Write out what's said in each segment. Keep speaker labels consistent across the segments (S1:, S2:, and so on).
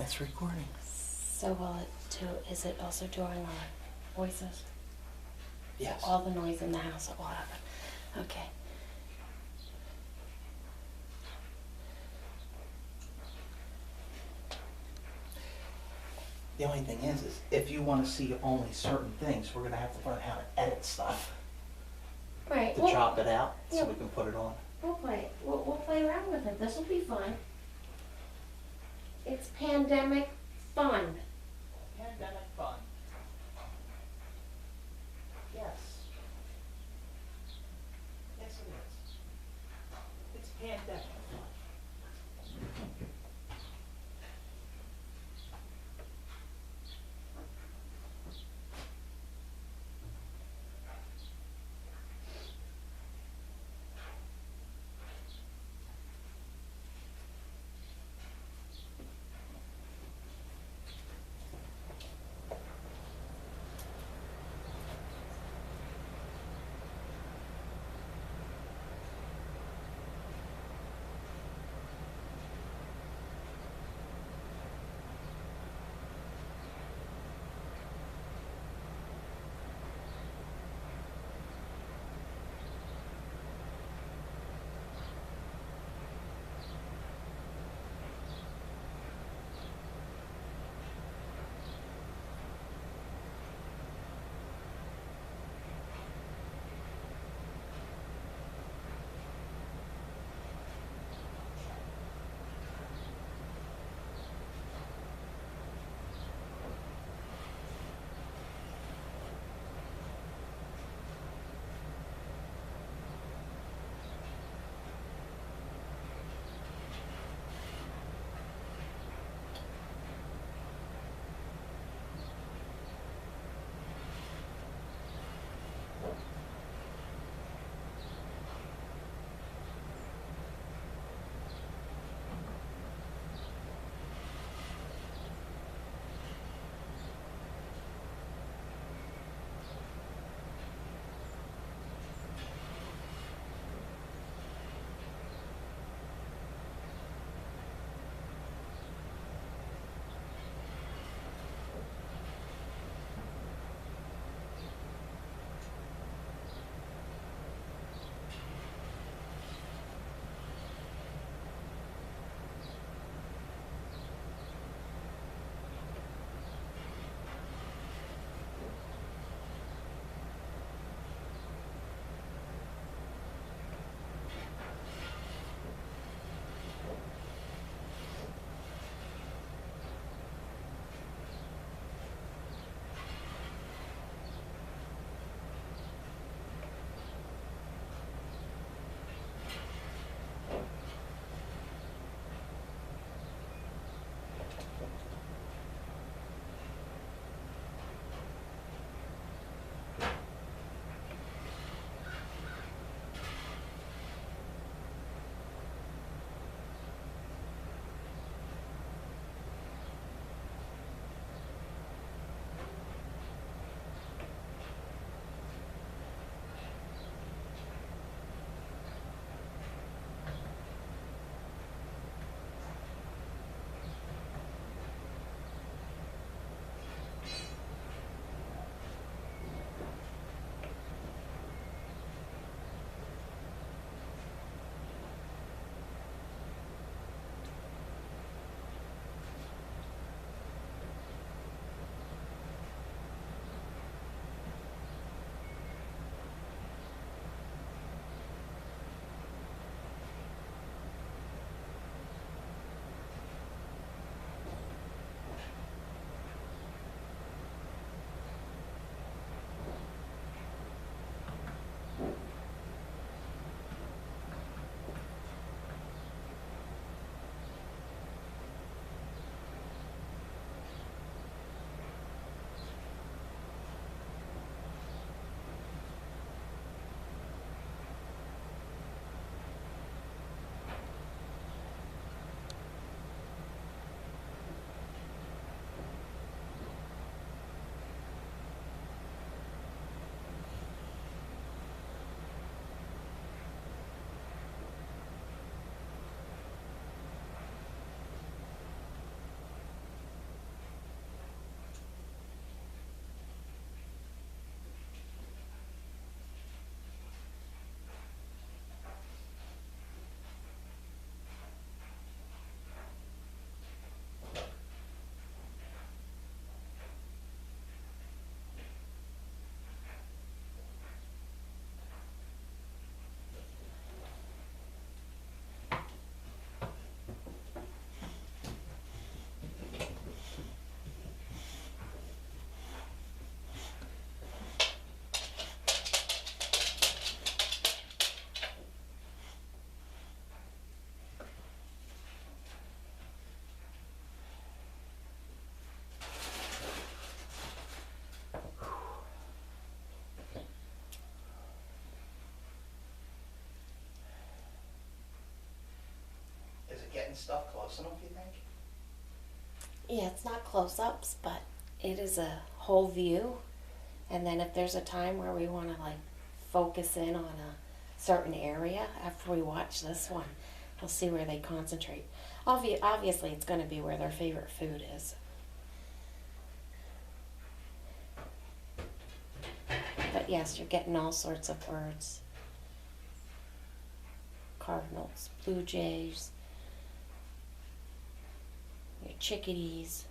S1: it's recording.
S2: So is it also doing our voices?
S1: Yes.
S2: All the noise in the house, it will happen. Okay.
S1: The only thing is if you want to see only certain things, we're gonna have to learn how to edit stuff
S2: Right.
S1: to chop it out so
S2: yeah.
S1: we can put it on.
S2: We'll play it. We'll play around with it. This will be fun. It's pandemic fun.
S1: Pandemic fun. Yes. Yes, it is. It's pandemic fun. close enough, you think?
S2: Yeah, it's not close-ups, but it is a whole view. And then if there's a time where we want to like focus in on a certain area after we watch this one, we'll see where they concentrate. Obviously, it's going to be where their favorite food is. But yes, you're getting all sorts of birds. Cardinals, blue jays, your chickadees,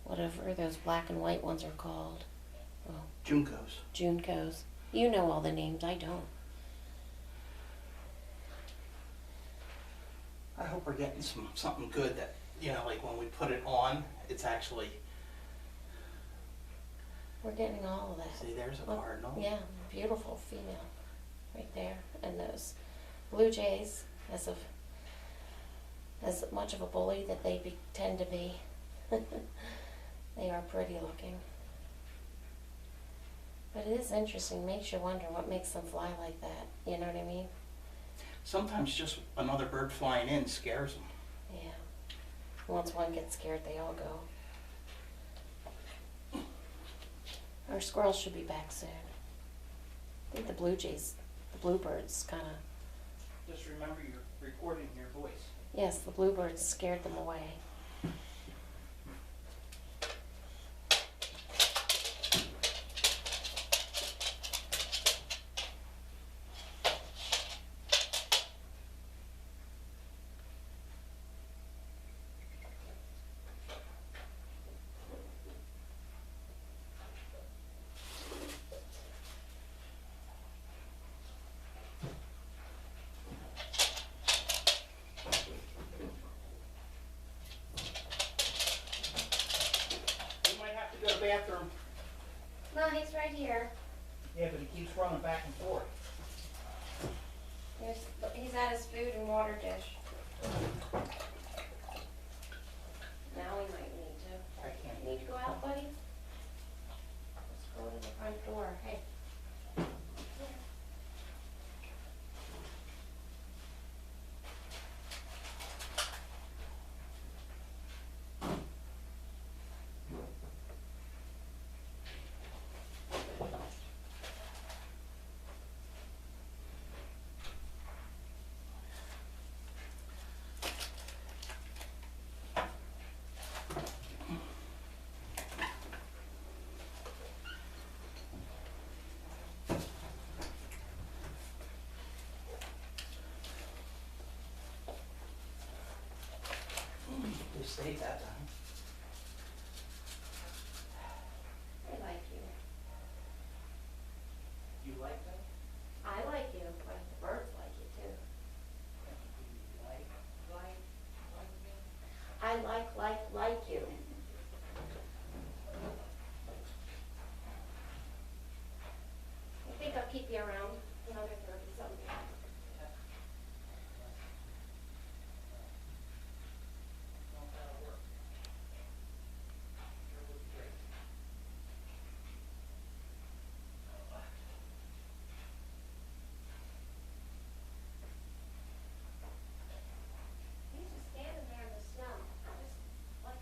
S2: whatever those black and white ones are called. Well,
S1: Juncos.
S2: Juncos. You know all the names, I don't.
S1: I hope we're getting something good that, you know, like when we put it on, it's actually,
S2: We're getting all of that.
S1: see, there's a
S2: Look,
S1: cardinal.
S2: Yeah, beautiful female right there. And those blue jays, as much of a bully that they tend to be, they are pretty looking. But it is interesting, makes you wonder what makes them fly like that. You know what I mean?
S1: Sometimes just another bird flying in scares them.
S2: Yeah. Once one gets scared, they all go. Our squirrels should be back soon. I think the blue jays, the bluebirds kind of,
S1: Just remember you're recording your voice.
S2: yes, the bluebirds scared them away.
S1: You might have to go to the bathroom.
S2: No, he's right here.
S1: Yeah, but he keeps running back and forth.
S2: He's at his food and water dish. Now we might need to.
S1: I can't.
S2: You need to go out, buddy? Let's go to the front door. Hey.
S1: They stayed that time.
S2: I like you.
S1: You like that?
S2: I like you, but the birds like you too. I like you. I think I'll keep you around another 30-something. He's just standing there in the snow, just like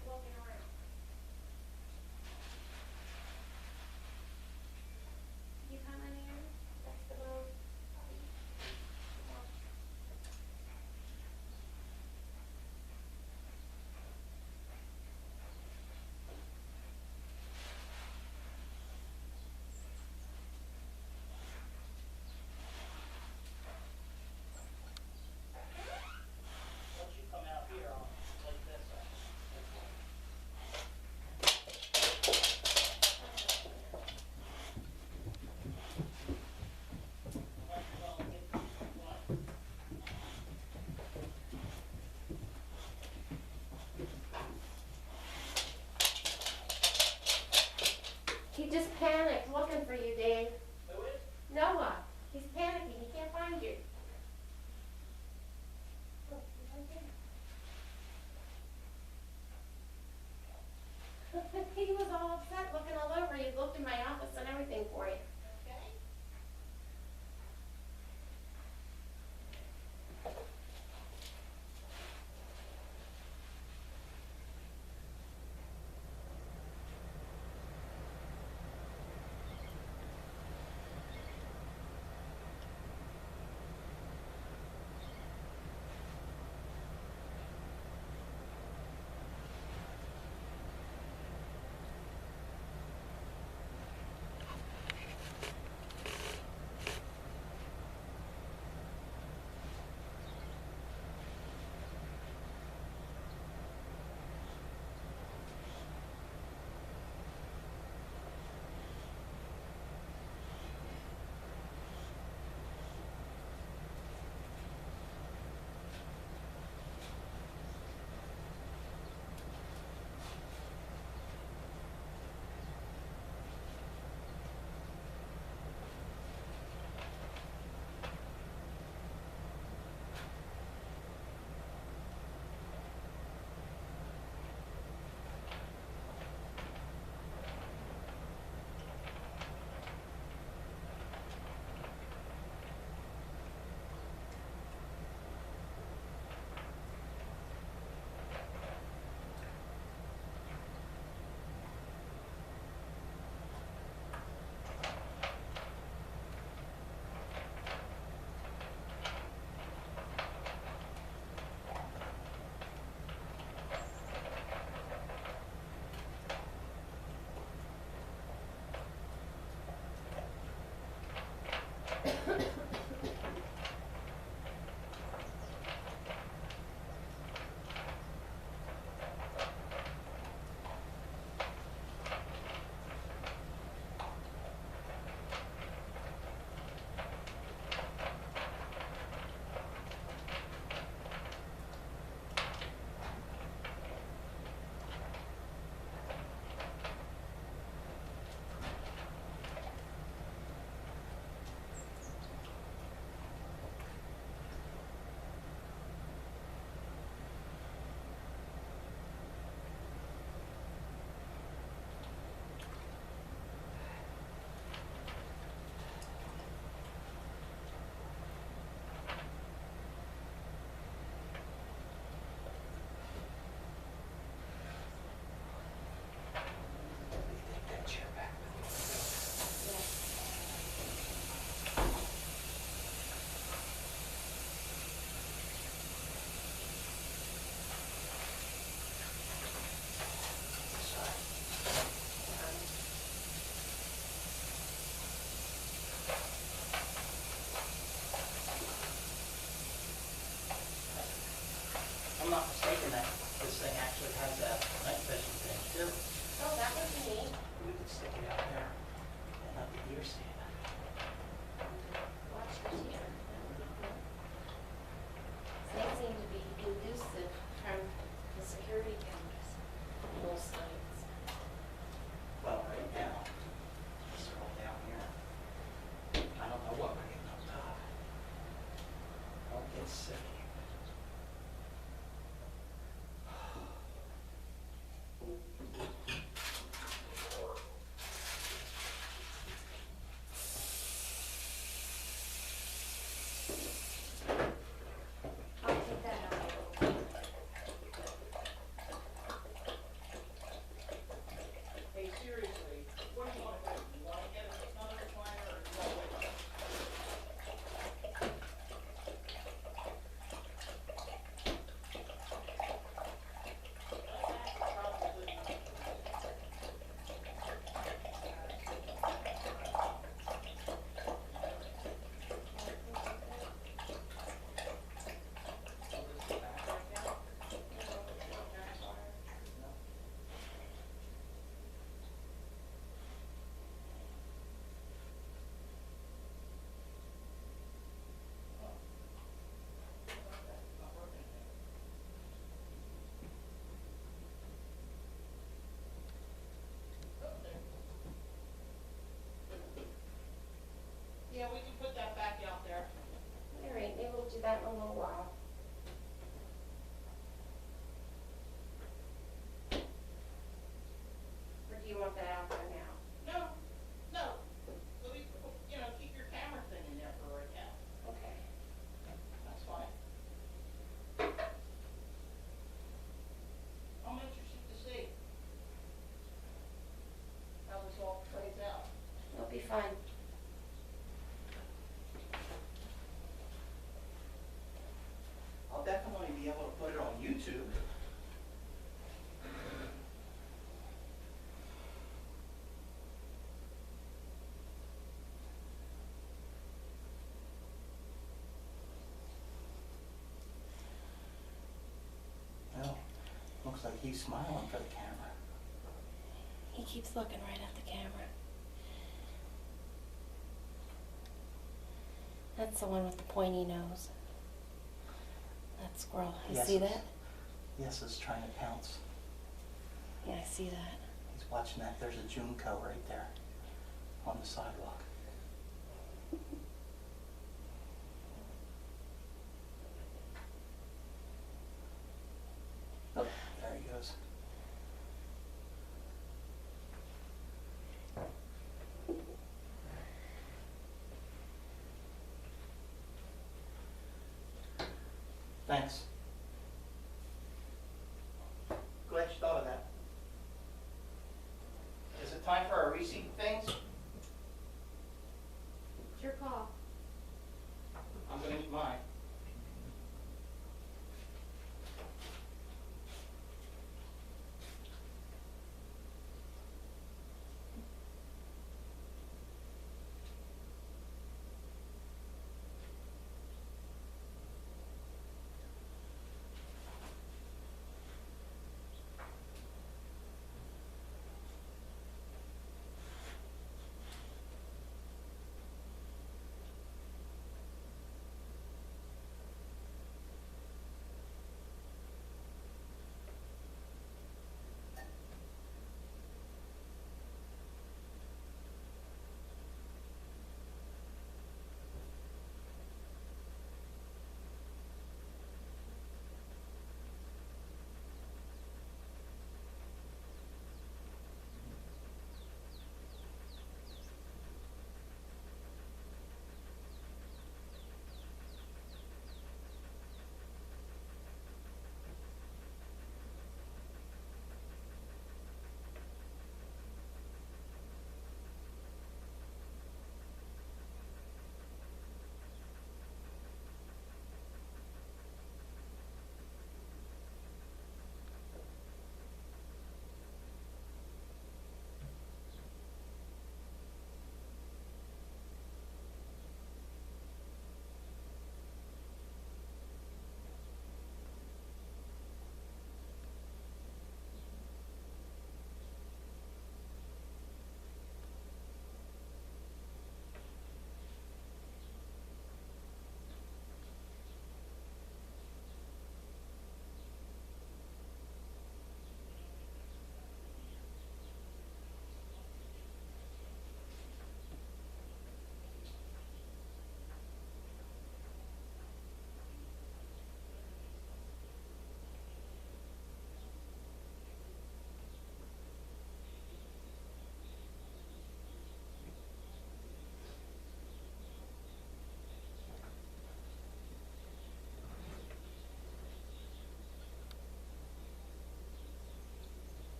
S1: Take that chair back with you. Sorry. I'm not mistaken that this thing actually has a night vision thing too.
S2: Oh, that was neat.
S1: We could stick it out there and let the deer see it.
S2: Watch the deer. They seem to be elusive from the security cameras, most nights.
S1: Well, right now, it's all down here. I don't know what we're getting up top. Don't get sick.
S2: I'll take that out.
S3: Hey, seriously, what do you wanna do? You wanna get another recliner or you wanna wait? That's probably good enough. So this is back right now? Not working. Oh, there. Yeah, we can put that back out there.
S2: All right, maybe we'll do that in a little while. Or do you want that out there now?
S3: No, no, at least, you know, keep your camera thing in there for right now,
S2: Okay.
S3: that's fine. I'm interested to see how this all plays out.
S2: It'll be fine.
S1: I'll definitely be able to put it on YouTube. Well, looks like he's smiling for the camera.
S2: He keeps looking right at the camera. That's the one with the pointy nose. That squirrel. You
S1: Yes,
S2: see
S1: it's-
S2: that?
S1: Yes, it's trying to pounce.
S2: Yeah, I see that.
S1: He's watching that. There's a junco right there on the sidewalk. Oh, there he goes. Thanks. Glad you thought of that. Is it time for our receipt things?